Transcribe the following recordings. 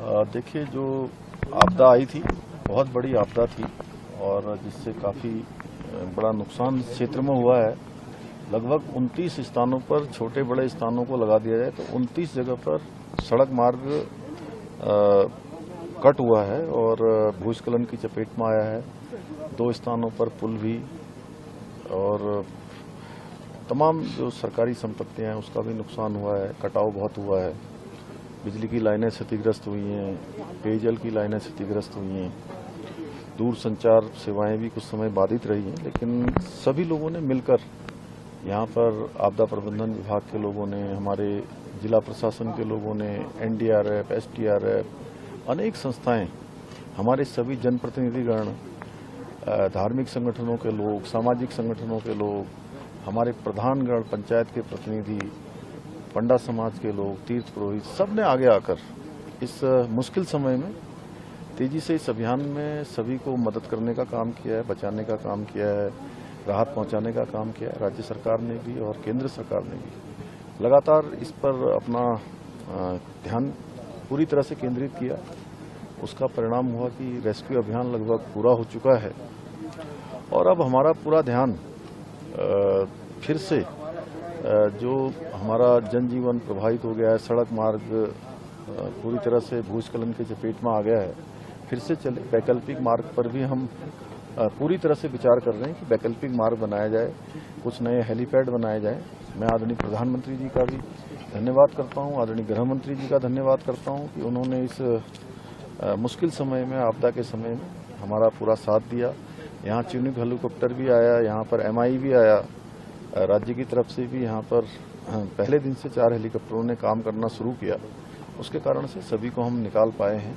देखिए, जो आपदा आई थी बहुत बड़ी आपदा थी और जिससे काफ़ी बड़ा नुकसान क्षेत्र में हुआ है। लगभग 29 स्थानों पर, छोटे बड़े स्थानों को लगा दिया जाए तो 29 जगह पर सड़क मार्ग कट हुआ है और भूस्खलन की चपेट में आया है। 2 स्थानों पर पुल भी, और तमाम जो सरकारी संपत्तियां हैं उसका भी नुकसान हुआ है। कटाव बहुत हुआ है। बिजली की लाइनें क्षतिग्रस्त हुई हैं, पेयजल की लाइनें क्षतिग्रस्त हुई हैं, दूर संचार सेवाएं भी कुछ समय बाधित रही हैं। लेकिन सभी लोगों ने मिलकर, यहाँ पर आपदा प्रबंधन विभाग के लोगों ने, हमारे जिला प्रशासन के लोगों ने, एनडीआरएफ, एसडीआरएफ, अनेक संस्थाएं, हमारे सभी जनप्रतिनिधिगण, धार्मिक संगठनों के लोग, सामाजिक संगठनों के लोग, हमारे प्रधानगण, पंचायत के प्रतिनिधि, पंडा समाज के लोग, तीर्थ पुरोहित, सब ने आगे आकर इस मुश्किल समय में तेजी से इस अभियान में सभी को मदद करने का काम किया है, बचाने का काम किया है, राहत पहुंचाने का काम किया है। राज्य सरकार ने भी और केंद्र सरकार ने भी लगातार इस पर अपना ध्यान पूरी तरह से केंद्रित किया। उसका परिणाम हुआ कि रेस्क्यू अभियान लगभग पूरा हो चुका है और अब हमारा पूरा ध्यान फिर से जो हमारा जनजीवन प्रभावित हो गया है, सड़क मार्ग पूरी तरह से भूस्खलन के चपेट में आ गया है, फिर से चले। वैकल्पिक मार्ग पर भी हम पूरी तरह से विचार कर रहे हैं कि वैकल्पिक मार्ग बनाया जाए, कुछ नए हेलीपैड बनाए जाए। मैं आदरणीय प्रधानमंत्री जी का भी धन्यवाद करता हूं, आदरणीय गृह मंत्री जी का धन्यवाद करता हूं कि उन्होंने इस मुश्किल समय में, आपदा के समय में हमारा पूरा साथ दिया। यहाँ चिनूक हेलीकॉप्टर भी आया, यहाँ पर MI भी आया, राज्य की तरफ से भी यहाँ पर पहले दिन से 4 हेलीकॉप्टरों ने काम करना शुरू किया। उसके कारण से सभी को हम निकाल पाए हैं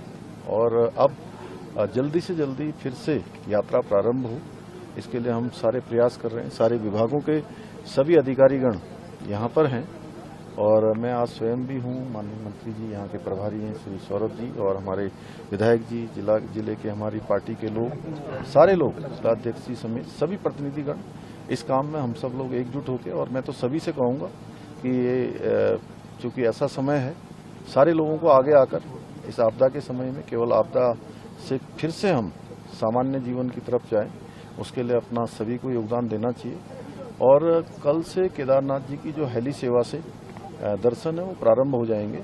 और अब जल्दी से जल्दी फिर से यात्रा प्रारंभ हो, इसके लिए हम सारे प्रयास कर रहे हैं। सारे विभागों के सभी अधिकारीगण यहाँ पर हैं और मैं आज स्वयं भी हूँ। माननीय मंत्री जी यहाँ के प्रभारी हैं श्री सौरभ जी, और हमारे विधायक जी, जिले के हमारी पार्टी के लोग, सारे लोग, जिलाध्यक्ष जी समेत सभी प्रतिनिधिगण इस काम में हम सब लोग एकजुट होकर। और मैं तो सभी से कहूँगा कि ये चूँकि ऐसा समय है, सारे लोगों को आगे आकर इस आपदा के समय में केवल आपदा से फिर से हम सामान्य जीवन की तरफ जाएं, उसके लिए अपना सभी को योगदान देना चाहिए। और कल से केदारनाथ जी की जो हेली सेवा से दर्शन है वो प्रारंभ हो जाएंगे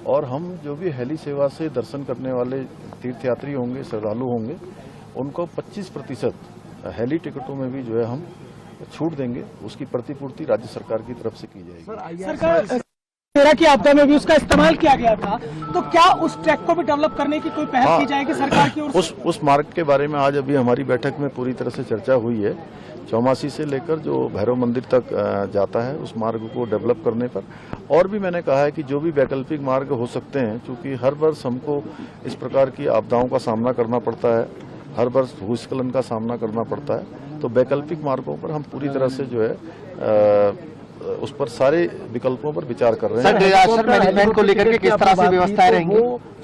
और हम जो भी हेली सेवा से दर्शन करने वाले तीर्थयात्री होंगे, श्रद्धालु होंगे, उनको 25% हेली टिकटों में भी जो है हम छूट देंगे। उसकी प्रतिपूर्ति राज्य सरकार की तरफ से की जाएगी। सरकार की आपदा में भी उसका इस्तेमाल किया गया था, तो क्या उस ट्रैक को भी डेवलप करने की कोई पहल की जाएगी सरकार की ओर से? उस मार्ग के बारे में आज अभी हमारी बैठक में पूरी तरह से चर्चा हुई है। चौमासी से लेकर जो भैरव मंदिर तक जाता है, उस मार्ग को डेवलप करने पर। और भी मैंने कहा है कि जो भी वैकल्पिक मार्ग हो सकते हैं, क्योंकि हर वर्ष हमको इस प्रकार की आपदाओं का सामना करना पड़ता है, हर वर्ष भूस्खलन का सामना करना पड़ता है, तो वैकल्पिक मार्गों पर हम पूरी तरह से जो है उस पर सारे विकल्पों पर विचार कर रहे हैं। सर, डिजास्टर मैनेजमेंट को लेकर के किस तरह से व्यवस्थाएं रहेंगी?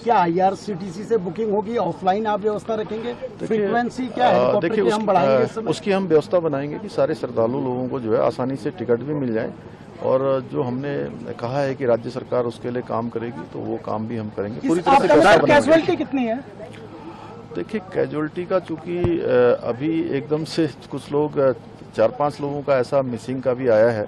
क्या IRCTC से बुकिंग होगी? ऑफलाइन आप व्यवस्था रखेंगे? फ्रीक्वेंसी क्या है? देखिए, उसकी हम व्यवस्था बनाएंगे कि सारे श्रद्धालु लोगों को जो है आसानी से टिकट भी मिल जाए। और जो हमने कहा है कि राज्य सरकार उसके लिए काम करेगी, तो वो काम भी हम करेंगे पूरी तरह से। कैजुअलिटी कितनी है? देखिए, कैजुअलिटी का चूंकि अभी एकदम से कुछ लोग 4-5 लोगों का ऐसा मिसिंग का भी आया है।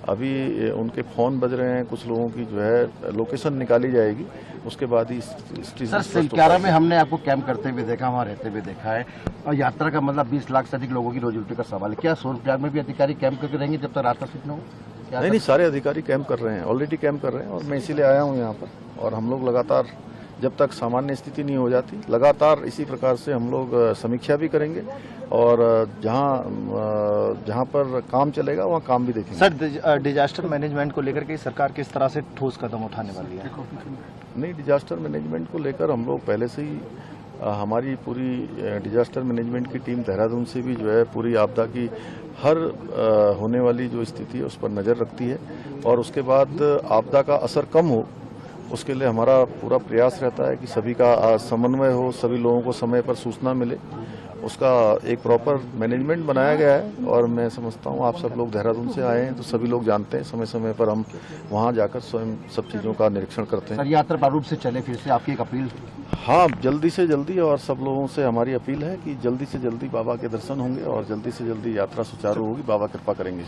अभी उनके फोन बज रहे हैं, कुछ लोगों की जो है लोकेशन निकाली जाएगी, उसके बाद ही सर, सिलक्यारा में हमने आपको कैंप करते हुए देखा, वहाँ रहते हुए देखा है, और यात्रा का मतलब 20 लाख से अधिक लोगों की रोजी रोटी का सवाल है। क्या सोनप्रयाग में भी अधिकारी कैंप करके रहेंगे जब तक रास्ता सूचना हो? नहीं, सारे अधिकारी कैंप कर रहे हैं, ऑलरेडी कैंप कर रहे हैं, और मैं इसीलिए आया हूँ यहाँ पर। और हम लोग लगातार, जब तक सामान्य स्थिति नहीं हो जाती, लगातार इसी प्रकार से हम लोग समीक्षा भी करेंगे और जहाँ पर काम चलेगा वहाँ काम भी देखेंगे। सर, डिजास्टर मैनेजमेंट को लेकर के सरकार किस तरह से ठोस कदम उठाने वाली है? नहीं, डिजास्टर मैनेजमेंट को लेकर हम लोग पहले से ही हमारी पूरी डिजास्टर मैनेजमेंट की टीम देहरादून से भी जो है पूरी आपदा की हर होने वाली जो स्थिति है उस पर नज़र रखती है। और उसके बाद आपदा का असर कम हो, उसके लिए हमारा पूरा प्रयास रहता है कि सभी का समन्वय हो, सभी लोगों को समय पर सूचना मिले उसका एक प्रॉपर मैनेजमेंट बनाया गया है और मैं समझता हूँ आप सब लोग देहरादून से आए हैं तो सभी लोग जानते हैं समय समय पर हम वहाँ जाकर स्वयं सब चीज़ों का निरीक्षण करते हैं। सर यात्रा प्रारूप से चले फिर से आपकी एक अपील। हाँ, जल्दी से जल्दी और सब लोगों से हमारी अपील है कि जल्दी से जल्दी बाबा के दर्शन होंगे और जल्दी से जल्दी यात्रा सुचारू होगी, बाबा कृपा करेंगे।